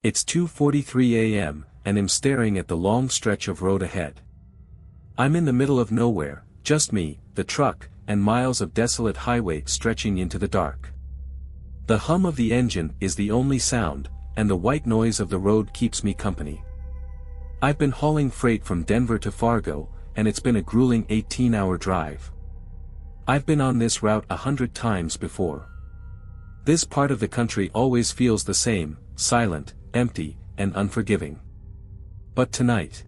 It's 2:43 a.m., and I'm staring at the long stretch of road ahead. I'm in the middle of nowhere, just me, the truck, and miles of desolate highway stretching into the dark. The hum of the engine is the only sound, and the white noise of the road keeps me company. I've been hauling freight from Denver to Fargo, and it's been a grueling 18-hour drive. I've been on this route 100 times before. This part of the country always feels the same, silent, empty, and unforgiving. But tonight,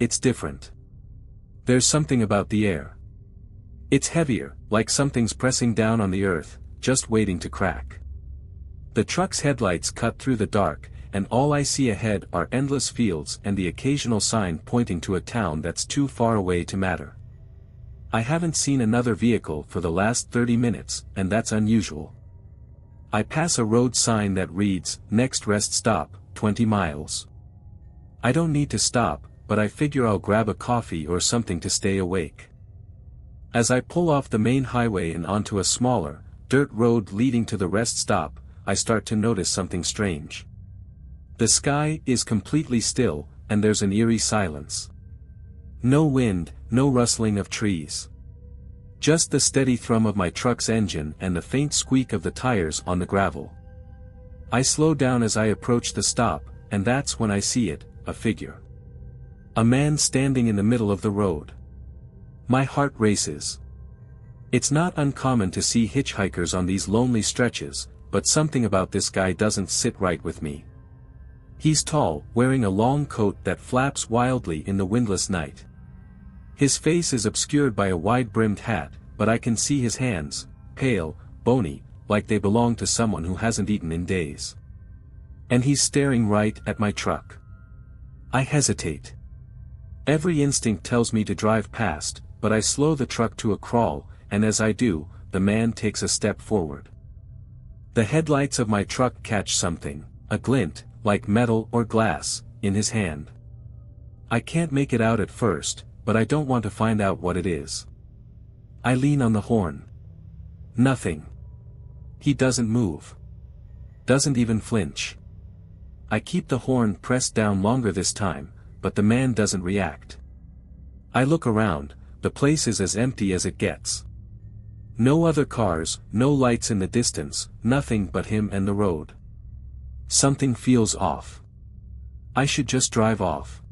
it's different. There's something about the air. It's heavier, like something's pressing down on the earth, just waiting to crack. The truck's headlights cut through the dark, and all I see ahead are endless fields and the occasional sign pointing to a town that's too far away to matter. I haven't seen another vehicle for the last 30 minutes, and that's unusual. I pass a road sign that reads, "Next rest stop, 20 miles." I don't need to stop, but I figure I'll grab a coffee or something to stay awake. As I pull off the main highway and onto a smaller, dirt road leading to the rest stop, I start to notice something strange. The sky is completely still, and there's an eerie silence. No wind, no rustling of trees. Just the steady thrum of my truck's engine and the faint squeak of the tires on the gravel. I slow down as I approach the stop, and that's when I see it, a figure. A man standing in the middle of the road. My heart races. It's not uncommon to see hitchhikers on these lonely stretches, but something about this guy doesn't sit right with me. He's tall, wearing a long coat that flaps wildly in the windless night. His face is obscured by a wide-brimmed hat, but I can see his hands, pale, bony, like they belong to someone who hasn't eaten in days. And he's staring right at my truck. I hesitate. Every instinct tells me to drive past, but I slow the truck to a crawl, and as I do, the man takes a step forward. The headlights of my truck catch something, a glint, like metal or glass, in his hand. I can't make it out at first, but I don't want to find out what it is. I lean on the horn. Nothing. He doesn't move. Doesn't even flinch. I keep the horn pressed down longer this time, but the man doesn't react. I look around, the place is as empty as it gets. No other cars, no lights in the distance, nothing but him and the road. Something feels off. I should just drive off.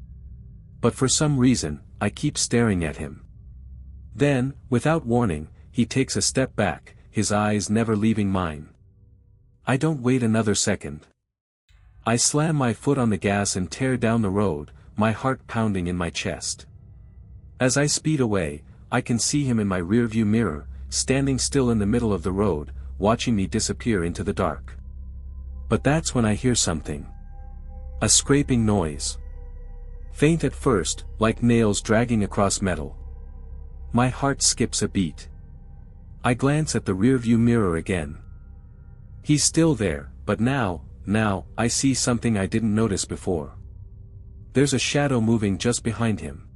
But for some reason, I keep staring at him. Then, without warning, he takes a step back, his eyes never leaving mine. I don't wait another second. I slam my foot on the gas and tear down the road, my heart pounding in my chest. As I speed away, I can see him in my rearview mirror, standing still in the middle of the road, watching me disappear into the dark. But that's when I hear something. A scraping noise. Faint at first, like nails dragging across metal. My heart skips a beat. I glance at the rearview mirror again. He's still there, but now, I see something I didn't notice before. There's a shadow moving just behind him.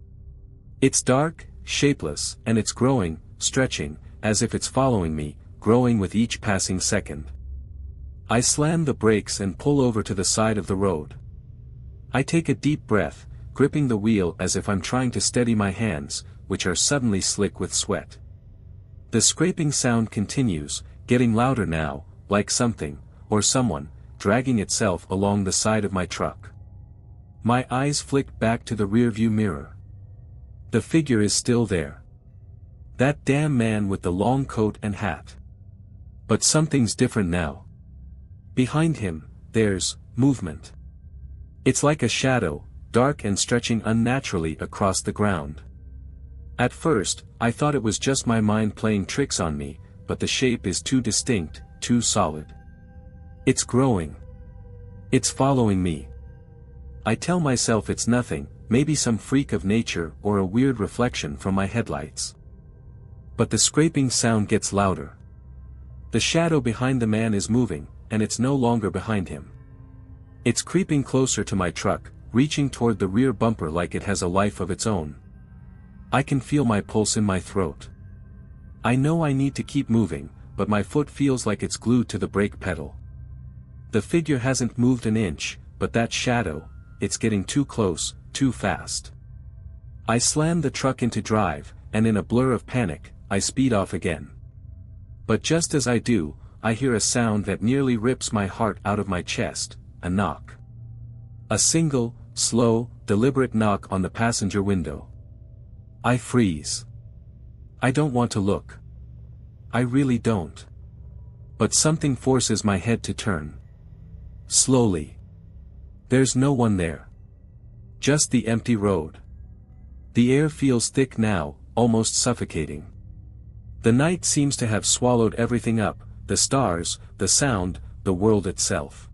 It's dark, shapeless, and it's growing, stretching, as if it's following me, growing with each passing second. I slam the brakes and pull over to the side of the road. I take a deep breath, gripping the wheel as if I'm trying to steady my hands, which are suddenly slick with sweat. The scraping sound continues, getting louder now, like something, or someone, dragging itself along the side of my truck. My eyes flick back to the rearview mirror. The figure is still there. That damn man with the long coat and hat. But something's different now. Behind him, there's movement. It's like a shadow, dark and stretching unnaturally across the ground. At first, I thought it was just my mind playing tricks on me, but the shape is too distinct, too solid. It's growing. It's following me. I tell myself it's nothing, maybe some freak of nature or a weird reflection from my headlights. But the scraping sound gets louder. The shadow behind the man is moving, and it's no longer behind him. It's creeping closer to my truck, reaching toward the rear bumper like it has a life of its own. I can feel my pulse in my throat. I know I need to keep moving, but my foot feels like it's glued to the brake pedal. The figure hasn't moved an inch, but that shadow, it's getting too close, too fast. I slam the truck into drive, and in a blur of panic, I speed off again. But just as I do, I hear a sound that nearly rips my heart out of my chest, a knock. A single, slow, deliberate knock on the passenger window. I freeze. I don't want to look. I really don't. But something forces my head to turn. Slowly. There's no one there. Just the empty road. The air feels thick now, almost suffocating. The night seems to have swallowed everything up, the stars, the sound, the world itself.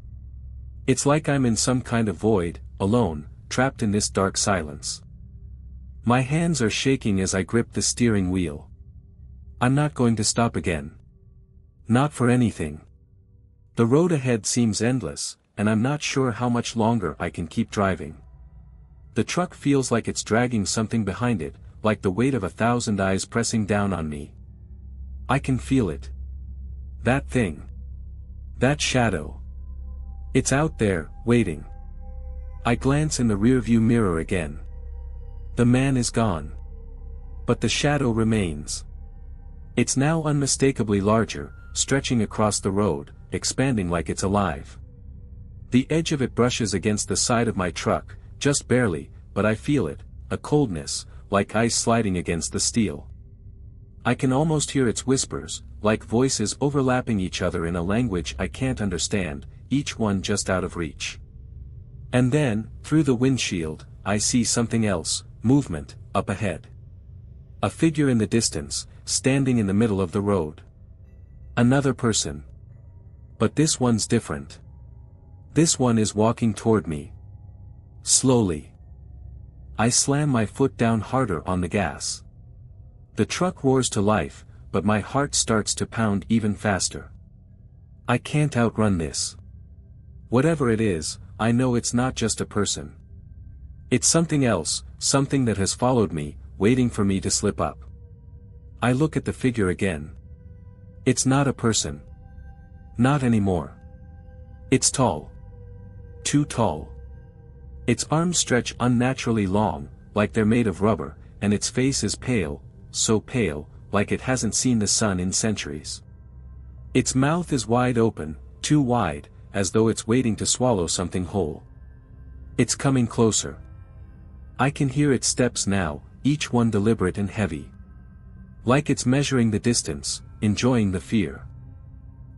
It's like I'm in some kind of void, alone, trapped in this dark silence. My hands are shaking as I grip the steering wheel. I'm not going to stop again. Not for anything. The road ahead seems endless, and I'm not sure how much longer I can keep driving. The truck feels like it's dragging something behind it, like the weight of 1,000 eyes pressing down on me. I can feel it. That thing. That shadow. It's out there, waiting. I glance in the rearview mirror again. The man is gone. But the shadow remains. It's now unmistakably larger, stretching across the road, expanding like it's alive. The edge of it brushes against the side of my truck, just barely, but I feel it, a coldness, like ice sliding against the steel. I can almost hear its whispers, like voices overlapping each other in a language I can't understand, each one just out of reach. And then, through the windshield, I see something else, movement, up ahead. A figure in the distance, standing in the middle of the road. Another person. But this one's different. This one is walking toward me. Slowly. I slam my foot down harder on the gas. The truck roars to life, but my heart starts to pound even faster. I can't outrun this. Whatever it is, I know it's not just a person. It's something else, something that has followed me, waiting for me to slip up. I look at the figure again. It's not a person. Not anymore. It's tall. Too tall. Its arms stretch unnaturally long, like they're made of rubber, and its face is pale, so pale, like it hasn't seen the sun in centuries. Its mouth is wide open, too wide, as though it's waiting to swallow something whole. It's coming closer. I can hear its steps now, each one deliberate and heavy. Like it's measuring the distance, enjoying the fear.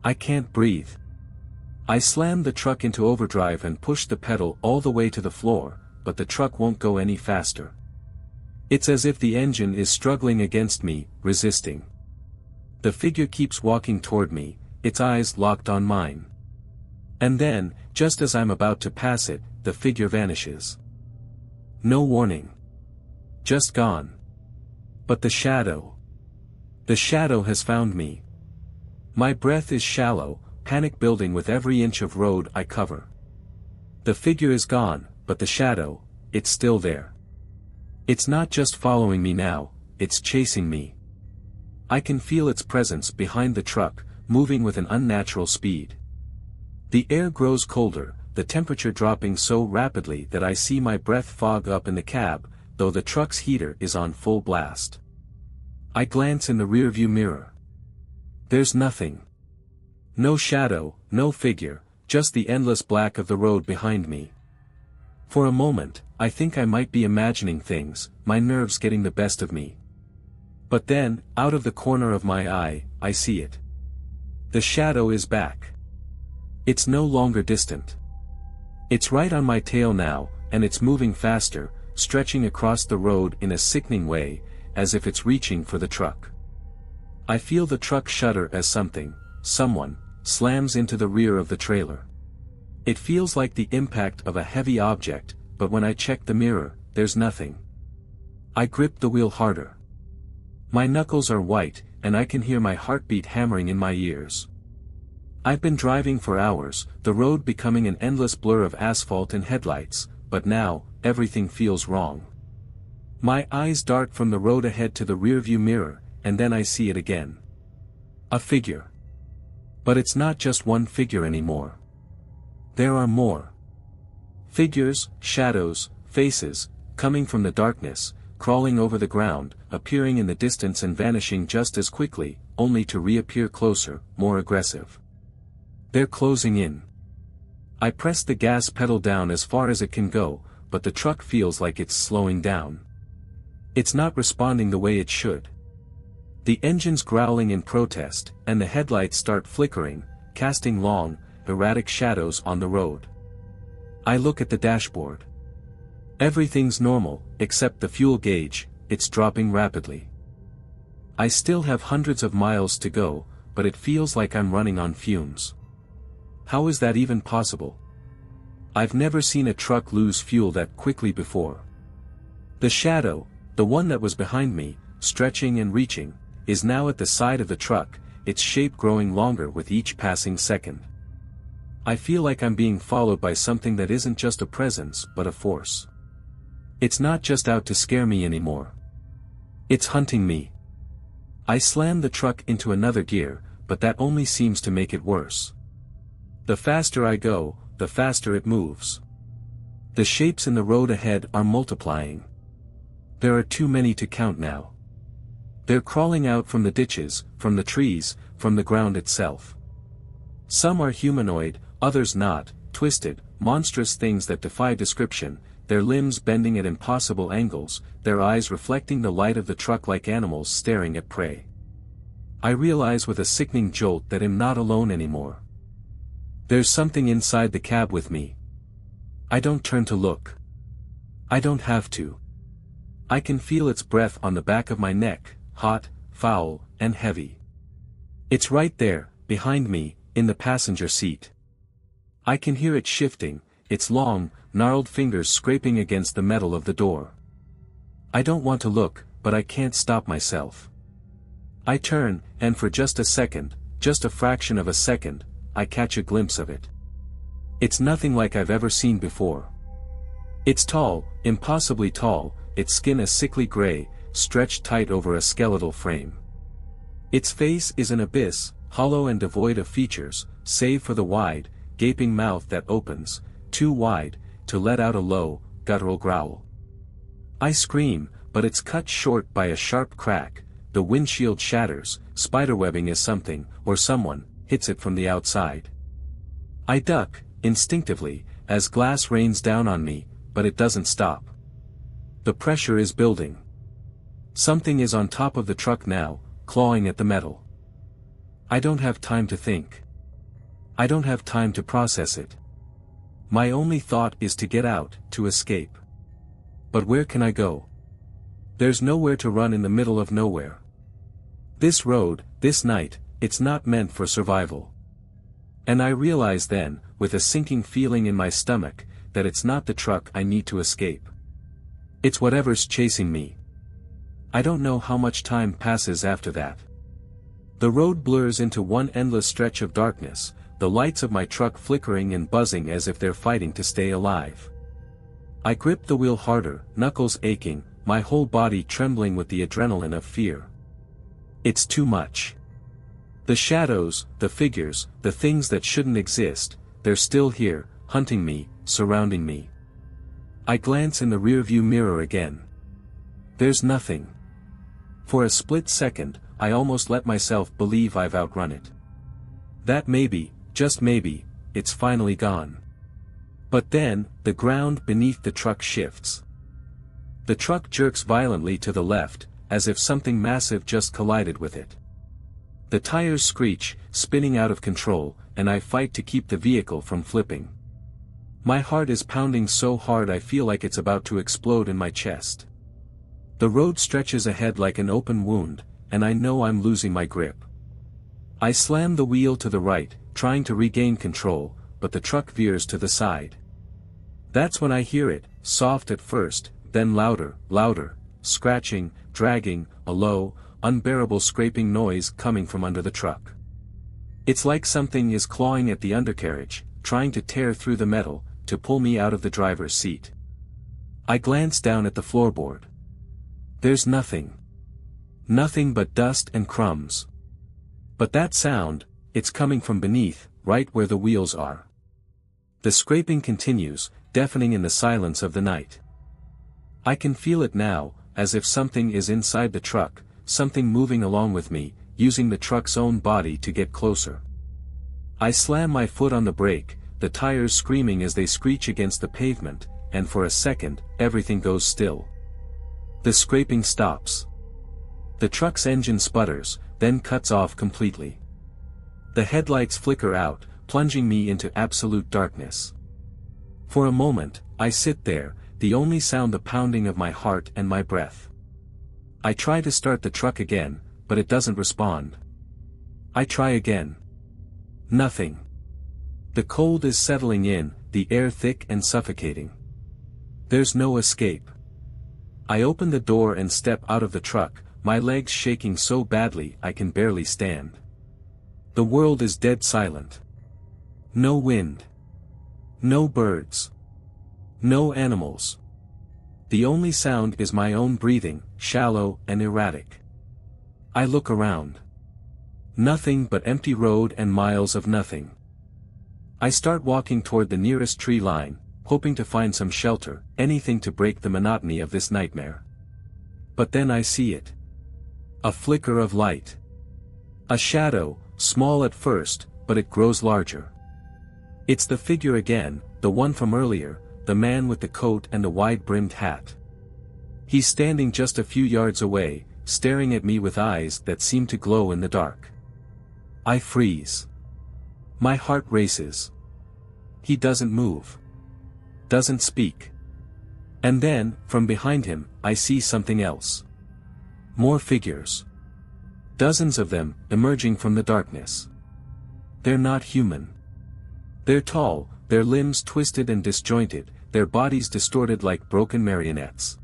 I can't breathe. I slam the truck into overdrive and push the pedal all the way to the floor, but the truck won't go any faster. It's as if the engine is struggling against me, resisting. The figure keeps walking toward me, its eyes locked on mine. And then, just as I'm about to pass it, the figure vanishes. No warning. Just gone. But the shadow. The shadow has found me. My breath is shallow, panic building with every inch of road I cover. The figure is gone, but the shadow, it's still there. It's not just following me now, it's chasing me. I can feel its presence behind the truck, moving with an unnatural speed. The air grows colder, the temperature dropping so rapidly that I see my breath fog up in the cab, though the truck's heater is on full blast. I glance in the rearview mirror. There's nothing. No shadow, no figure, just the endless black of the road behind me. For a moment, I think I might be imagining things, my nerves getting the best of me. But then, out of the corner of my eye, I see it. The shadow is back. It's no longer distant. It's right on my tail now, and it's moving faster, stretching across the road in a sickening way, as if it's reaching for the truck. I feel the truck shudder as someone, slams into the rear of the trailer. It feels like the impact of a heavy object, but when I check the mirror, there's nothing. I grip the wheel harder. My knuckles are white, and I can hear my heartbeat hammering in my ears. I've been driving for hours, the road becoming an endless blur of asphalt and headlights, but now, everything feels wrong. My eyes dart from the road ahead to the rearview mirror, and then I see it again. A figure. But it's not just one figure anymore. There are more. Figures, shadows, faces, coming from the darkness, crawling over the ground, appearing in the distance and vanishing just as quickly, only to reappear closer, more aggressive. They're closing in. I press the gas pedal down as far as it can go, but the truck feels like it's slowing down. It's not responding the way it should. The engine's growling in protest, and the headlights start flickering, casting long, erratic shadows on the road. I look at the dashboard. Everything's normal, except the fuel gauge, it's dropping rapidly. I still have hundreds of miles to go, but it feels like I'm running on fumes. How is that even possible? I've never seen a truck lose fuel that quickly before. The shadow, the one that was behind me, stretching and reaching, is now at the side of the truck, its shape growing longer with each passing second. I feel like I'm being followed by something that isn't just a presence but a force. It's not just out to scare me anymore. It's hunting me. I slam the truck into another gear, but that only seems to make it worse. The faster I go, the faster it moves. The shapes in the road ahead are multiplying. There are too many to count now. They're crawling out from the ditches, from the trees, from the ground itself. Some are humanoid, others not, twisted, monstrous things that defy description, their limbs bending at impossible angles, their eyes reflecting the light of the truck like animals staring at prey. I realize with a sickening jolt that I'm not alone anymore. There's something inside the cab with me. I don't turn to look. I don't have to. I can feel its breath on the back of my neck, hot, foul, and heavy. It's right there, behind me, in the passenger seat. I can hear it shifting, its long, gnarled fingers scraping against the metal of the door. I don't want to look, but I can't stop myself. I turn, and for just a second, just a fraction of a second, I catch a glimpse of it. It's nothing like I've ever seen before. It's tall, impossibly tall, its skin a sickly gray, stretched tight over a skeletal frame. Its face is an abyss, hollow and devoid of features, save for the wide, gaping mouth that opens, too wide, to let out a low, guttural growl. I scream, but it's cut short by a sharp crack, the windshield shatters, spiderwebbing is something, or someone, hits it from the outside. I duck, instinctively, as glass rains down on me, but it doesn't stop. The pressure is building. Something is on top of the truck now, clawing at the metal. I don't have time to think. I don't have time to process it. My only thought is to get out, to escape. But where can I go? There's nowhere to run in the middle of nowhere. This road, this night, it's not meant for survival. And I realize then, with a sinking feeling in my stomach, that it's not the truck I need to escape. It's whatever's chasing me. I don't know how much time passes after that. The road blurs into one endless stretch of darkness, the lights of my truck flickering and buzzing as if they're fighting to stay alive. I grip the wheel harder, knuckles aching, my whole body trembling with the adrenaline of fear. It's too much. The shadows, the figures, the things that shouldn't exist, they're still here, hunting me, surrounding me. I glance in the rearview mirror again. There's nothing. For a split second, I almost let myself believe I've outrun it. That maybe, just maybe, it's finally gone. But then, the ground beneath the truck shifts. The truck jerks violently to the left, as if something massive just collided with it. The tires screech, spinning out of control, and I fight to keep the vehicle from flipping. My heart is pounding so hard I feel like it's about to explode in my chest. The road stretches ahead like an open wound, and I know I'm losing my grip. I slam the wheel to the right, trying to regain control, but the truck veers to the side. That's when I hear it, soft at first, then louder, louder, scratching, dragging, a low, unbearable scraping noise coming from under the truck. It's like something is clawing at the undercarriage, trying to tear through the metal, to pull me out of the driver's seat. I glance down at the floorboard. There's nothing. Nothing but dust and crumbs. But that sound, it's coming from beneath, right where the wheels are. The scraping continues, deafening in the silence of the night. I can feel it now, as if something is inside the truck, something moving along with me, using the truck's own body to get closer. I slam my foot on the brake, the tires screaming as they screech against the pavement, and for a second, everything goes still. The scraping stops. The truck's engine sputters, then cuts off completely. The headlights flicker out, plunging me into absolute darkness. For a moment, I sit there, the only sound the pounding of my heart and my breath. I try to start the truck again, but it doesn't respond. I try again. Nothing. The cold is settling in, the air thick and suffocating. There's no escape. I open the door and step out of the truck, my legs shaking so badly I can barely stand. The world is dead silent. No wind. No birds. No animals. The only sound is my own breathing, shallow and erratic. I look around. Nothing but empty road and miles of nothing. I start walking toward the nearest tree line, hoping to find some shelter, anything to break the monotony of this nightmare. But then I see it. A flicker of light. A shadow, small at first, but it grows larger. It's the figure again, the one from earlier, the man with the coat and the wide-brimmed hat. He's standing just a few yards away, staring at me with eyes that seem to glow in the dark. I freeze. My heart races. He doesn't move. Doesn't speak. And then, from behind him, I see something else. More figures. Dozens of them, emerging from the darkness. They're not human. They're tall, their limbs twisted and disjointed, their bodies distorted like broken marionettes.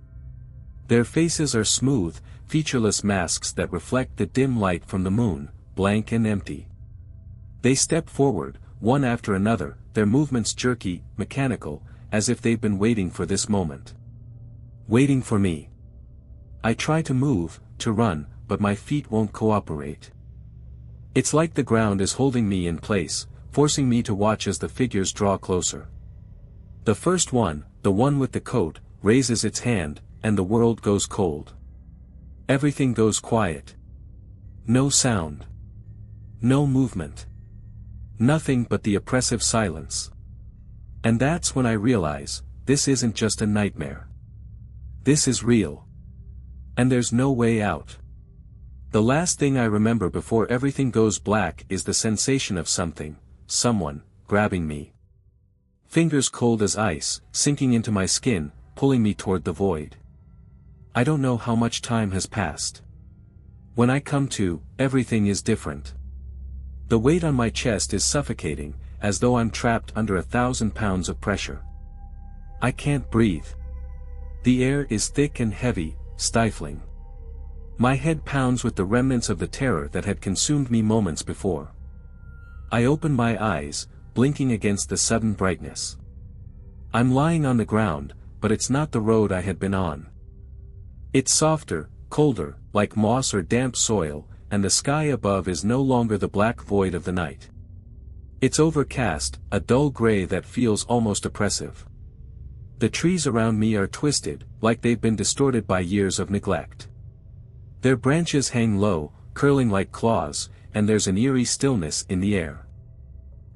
Their faces are smooth, featureless masks that reflect the dim light from the moon, blank and empty. They step forward, one after another, their movements jerky, mechanical, as if they've been waiting for this moment. Waiting for me. I try to move, to run, but my feet won't cooperate. It's like the ground is holding me in place, forcing me to watch as the figures draw closer. The first one, the one with the coat, raises its hand, and the world goes cold. Everything goes quiet. No sound. No movement. Nothing but the oppressive silence. And that's when I realize, this isn't just a nightmare. This is real. And there's no way out. The last thing I remember before everything goes black is the sensation of something, someone, grabbing me. Fingers cold as ice, sinking into my skin, pulling me toward the void. I don't know how much time has passed. When I come to, everything is different. The weight on my chest is suffocating, as though I'm trapped under 1,000 pounds of pressure. I can't breathe. The air is thick and heavy, stifling. My head pounds with the remnants of the terror that had consumed me moments before. I open my eyes, blinking against the sudden brightness. I'm lying on the ground, but it's not the road I had been on. It's softer, colder, like moss or damp soil, and the sky above is no longer the black void of the night. It's overcast, a dull gray that feels almost oppressive. The trees around me are twisted, like they've been distorted by years of neglect. Their branches hang low, curling like claws, and there's an eerie stillness in the air.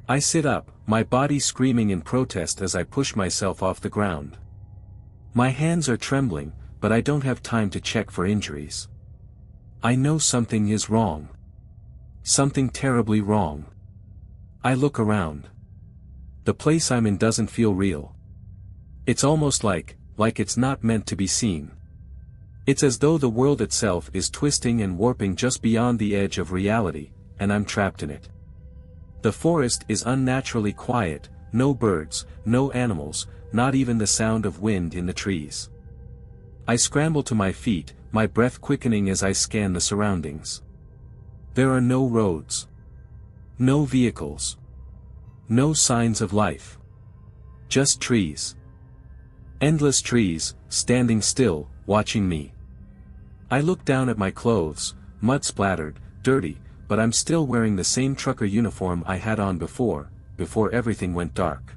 I sit up, my body screaming in protest as I push myself off the ground. My hands are trembling, but I don't have time to check for injuries. I know something is wrong. Something terribly wrong. I look around. The place I'm in doesn't feel real. It's almost like it's not meant to be seen. It's as though the world itself is twisting and warping just beyond the edge of reality, and I'm trapped in it. The forest is unnaturally quiet, no birds, no animals, not even the sound of wind in the trees. I scramble to my feet, my breath quickening as I scan the surroundings. There are no roads. No vehicles. No signs of life. Just trees. Endless trees, standing still, watching me. I look down at my clothes, mud-splattered, dirty, but I'm still wearing the same trucker uniform I had on before everything went dark.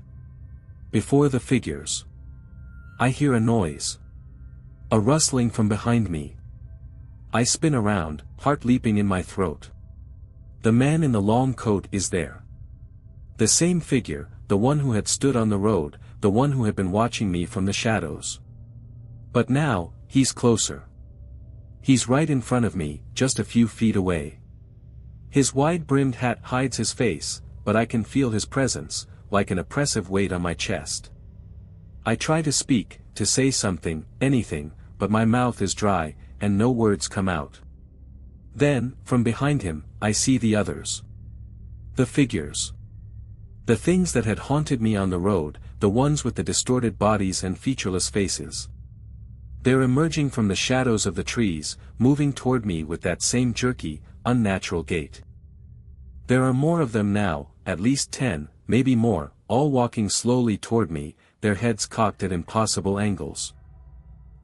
Before the figures. I hear a noise. A rustling from behind me. I spin around, heart leaping in my throat. The man in the long coat is there. The same figure, the one who had stood on the road, the one who had been watching me from the shadows. But now, he's closer. He's right in front of me, just a few feet away. His wide-brimmed hat hides his face, but I can feel his presence, like an oppressive weight on my chest. I try to speak, to say something, anything, but my mouth is dry, and no words come out. Then, from behind him, I see the others. The figures. The things that had haunted me on the road, the ones with the distorted bodies and featureless faces. They're emerging from the shadows of the trees, moving toward me with that same jerky, unnatural gait. There are more of them now, at least 10, maybe more, all walking slowly toward me, their heads cocked at impossible angles.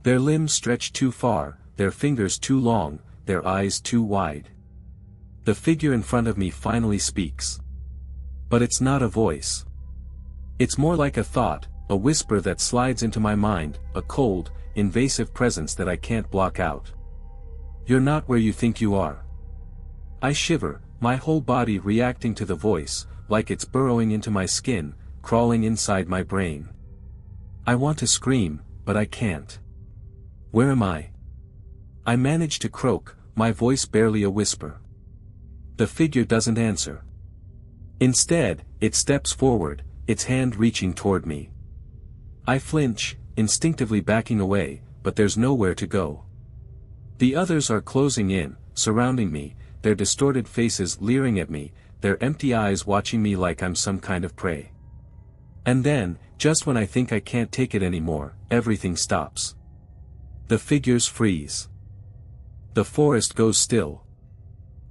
Their limbs stretched too far, their fingers too long, their eyes too wide. The figure in front of me finally speaks. But it's not a voice. It's more like a thought, a whisper that slides into my mind, a cold, invasive presence that I can't block out. You're not where you think you are. I shiver, my whole body reacting to the voice, like it's burrowing into my skin, crawling inside my brain. I want to scream, but I can't. Where am I? I manage to croak, my voice barely a whisper. The figure doesn't answer. Instead, it steps forward, its hand reaching toward me. I flinch, instinctively backing away, but there's nowhere to go. The others are closing in, surrounding me, their distorted faces leering at me, their empty eyes watching me like I'm some kind of prey. And then, just when I think I can't take it anymore, everything stops. The figures freeze. The forest goes still.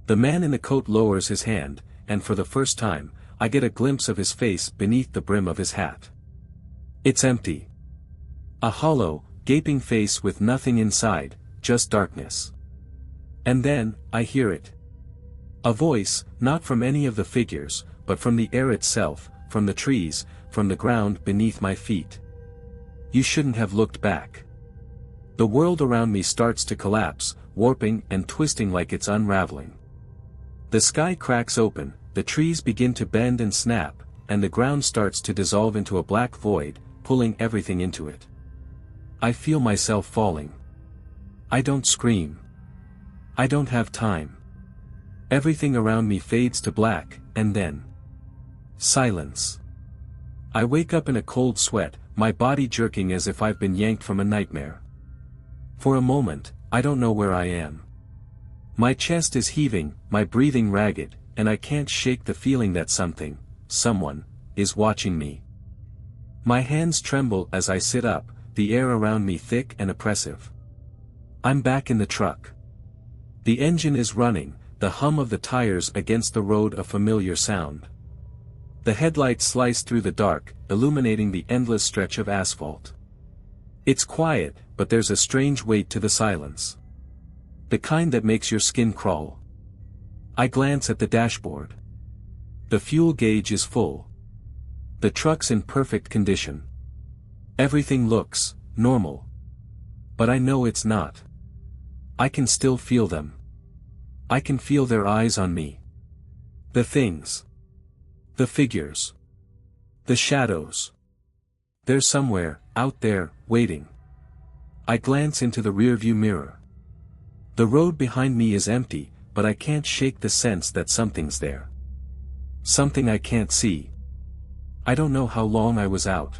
The man in the coat lowers his hand, and for the first time, I get a glimpse of his face beneath the brim of his hat. It's empty. A hollow, gaping face with nothing inside, just darkness. And then, I hear it. A voice, not from any of the figures, but from the air itself, from the trees, from the ground beneath my feet. You shouldn't have looked back. The world around me starts to collapse, warping and twisting like it's unraveling. The sky cracks open, the trees begin to bend and snap, and the ground starts to dissolve into a black void, pulling everything into it. I feel myself falling. I don't scream. I don't have time. Everything around me fades to black, and then silence. I wake up in a cold sweat, my body jerking as if I've been yanked from a nightmare. For a moment, I don't know where I am. My chest is heaving, my breathing ragged, and I can't shake the feeling that something, someone, is watching me. My hands tremble as I sit up, the air around me thick and oppressive. I'm back in the truck. The engine is running, the hum of the tires against the road a familiar sound. The headlights slice through the dark, illuminating the endless stretch of asphalt. It's quiet, but there's a strange weight to the silence. The kind that makes your skin crawl. I glance at the dashboard. The fuel gauge is full. The truck's in perfect condition. Everything looks normal. But I know it's not. I can still feel them. I can feel their eyes on me. The things. The figures. The shadows. They're somewhere, out there, waiting. I glance into the rearview mirror. The road behind me is empty, but I can't shake the sense that something's there. Something I can't see. I don't know how long I was out.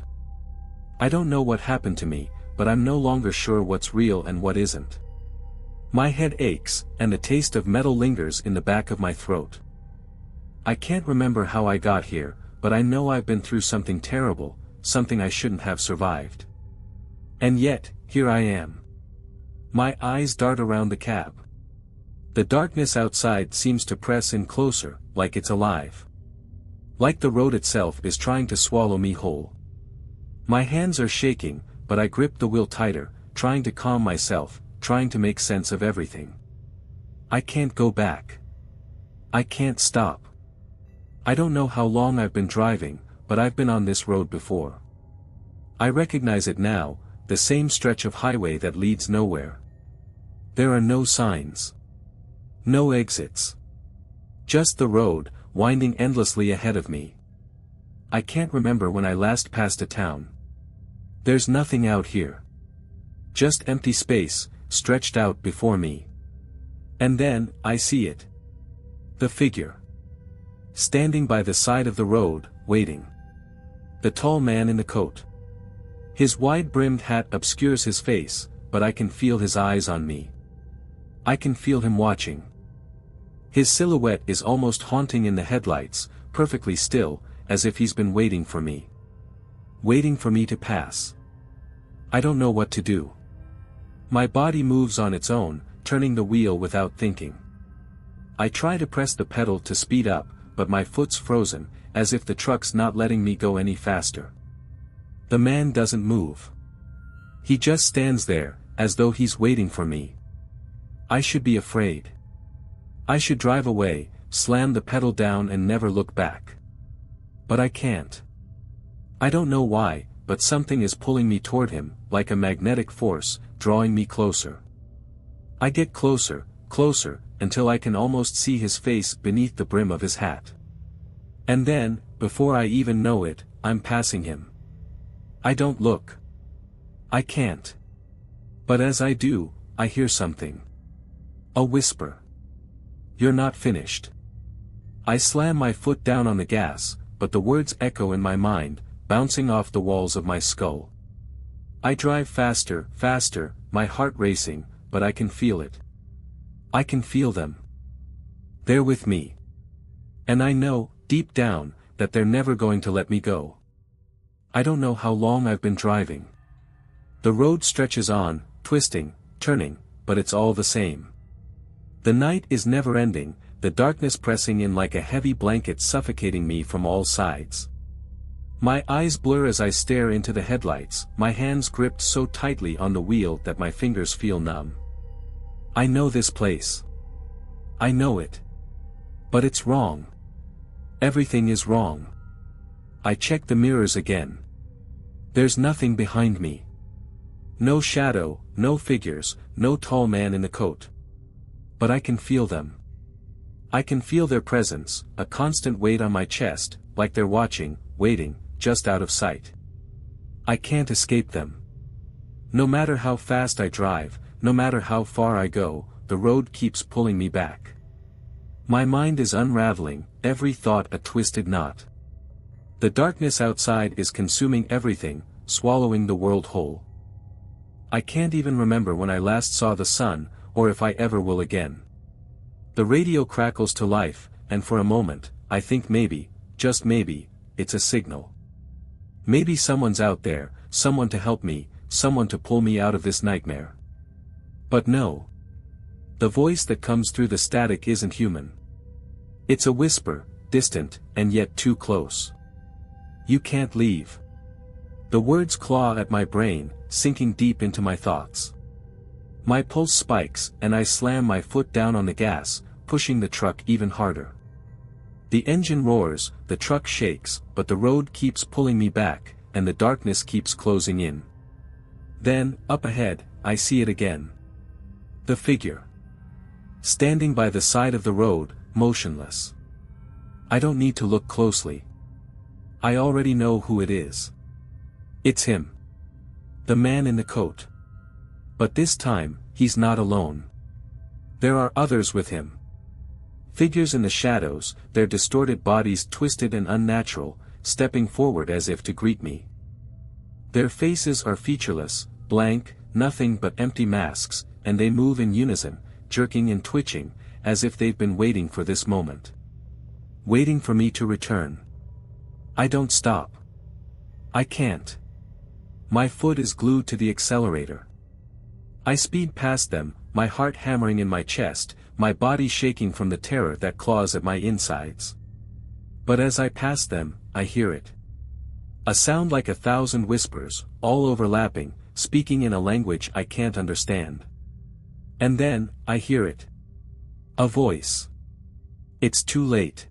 I don't know what happened to me, but I'm no longer sure what's real and what isn't. My head aches, and the taste of metal lingers in the back of my throat. I can't remember how I got here, but I know I've been through something terrible, something I shouldn't have survived. And yet, here I am. My eyes dart around the cab. The darkness outside seems to press in closer, like it's alive. Like the road itself is trying to swallow me whole. My hands are shaking, but I grip the wheel tighter, trying to calm myself, trying to make sense of everything. I can't go back. I can't stop. I don't know how long I've been driving, but I've been on this road before. I recognize it now, the same stretch of highway that leads nowhere. There are no signs. No exits. Just the road, winding endlessly ahead of me. I can't remember when I last passed a town. There's nothing out here. Just empty space, stretched out before me. And then, I see it. The figure. Standing by the side of the road, waiting. The tall man in the coat. His wide-brimmed hat obscures his face, but I can feel his eyes on me. I can feel him watching. His silhouette is almost haunting in the headlights, perfectly still, as if he's been waiting for me. Waiting for me to pass. I don't know what to do. My body moves on its own, turning the wheel without thinking. I try to press the pedal to speed up, but my foot's frozen, as if the truck's not letting me go any faster. The man doesn't move. He just stands there, as though he's waiting for me. I should be afraid. I should drive away, slam the pedal down and never look back. But I can't. I don't know why, but something is pulling me toward him, like a magnetic force, drawing me closer. I get closer, closer, until I can almost see his face beneath the brim of his hat. And then, before I even know it, I'm passing him. I don't look. I can't. But as I do, I hear something. A whisper. You're not finished. I slam my foot down on the gas, but the words echo in my mind, bouncing off the walls of my skull. I drive faster, faster, my heart racing, but I can feel it. I can feel them. They're with me. And I know, deep down, that they're never going to let me go. I don't know how long I've been driving. The road stretches on, twisting, turning, but it's all the same. The night is never ending, the darkness pressing in like a heavy blanket suffocating me from all sides. My eyes blur as I stare into the headlights, my hands gripped so tightly on the wheel that my fingers feel numb. I know this place. I know it. But it's wrong. Everything is wrong. I check the mirrors again. There's nothing behind me. No shadow, no figures, no tall man in the coat. But I can feel them. I can feel their presence, a constant weight on my chest, like they're watching, waiting, just out of sight. I can't escape them. No matter how fast I drive, no matter how far I go, the road keeps pulling me back. My mind is unraveling, every thought a twisted knot. The darkness outside is consuming everything, swallowing the world whole. I can't even remember when I last saw the sun, or if I ever will again. The radio crackles to life, and for a moment, I think maybe, just maybe, it's a signal. Maybe someone's out there, someone to help me, someone to pull me out of this nightmare. But no. The voice that comes through the static isn't human. It's a whisper, distant, and yet too close. You can't leave. The words claw at my brain, sinking deep into my thoughts. My pulse spikes, and I slam my foot down on the gas, pushing the truck even harder. The engine roars, the truck shakes, but the road keeps pulling me back, and the darkness keeps closing in. Then, up ahead, I see it again. The figure. Standing by the side of the road, motionless. I don't need to look closely. I already know who it is. It's him. The man in the coat. But this time, he's not alone. There are others with him. Figures in the shadows, their distorted bodies twisted and unnatural, stepping forward as if to greet me. Their faces are featureless, blank, nothing but empty masks, and they move in unison, jerking and twitching, as if they've been waiting for this moment. Waiting for me to return. I don't stop. I can't. My foot is glued to the accelerator. I speed past them, my heart hammering in my chest, my body shaking from the terror that claws at my insides. But as I pass them, I hear it. A sound like 1,000 whispers, all overlapping, speaking in a language I can't understand. And then, I hear it. A voice. It's too late.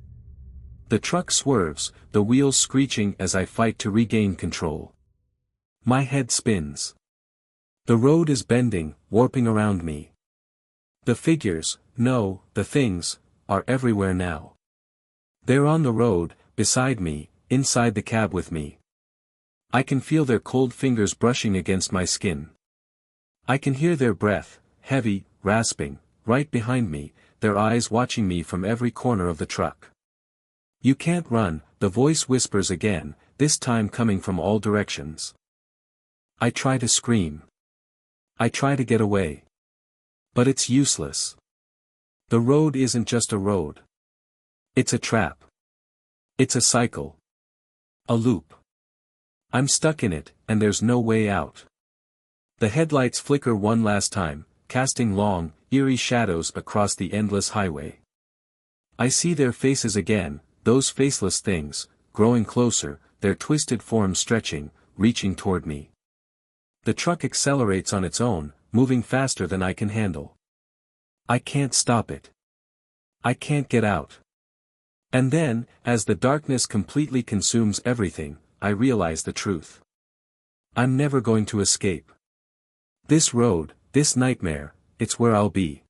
The truck swerves, the wheels screeching as I fight to regain control. My head spins. The road is bending, warping around me. The figures, no, the things, are everywhere now. They're on the road, beside me, inside the cab with me. I can feel their cold fingers brushing against my skin. I can hear their breath, heavy, rasping, right behind me, their eyes watching me from every corner of the truck. You can't run, the voice whispers again, this time coming from all directions. I try to scream. I try to get away. But it's useless. The road isn't just a road. It's a trap. It's a cycle. A loop. I'm stuck in it, and there's no way out. The headlights flicker one last time, casting long, eerie shadows across the endless highway. I see their faces again, those faceless things, growing closer, their twisted forms stretching, reaching toward me. The truck accelerates on its own, moving faster than I can handle. I can't stop it. I can't get out. And then, as the darkness completely consumes everything, I realize the truth. I'm never going to escape. This road, this nightmare, it's where I'll be.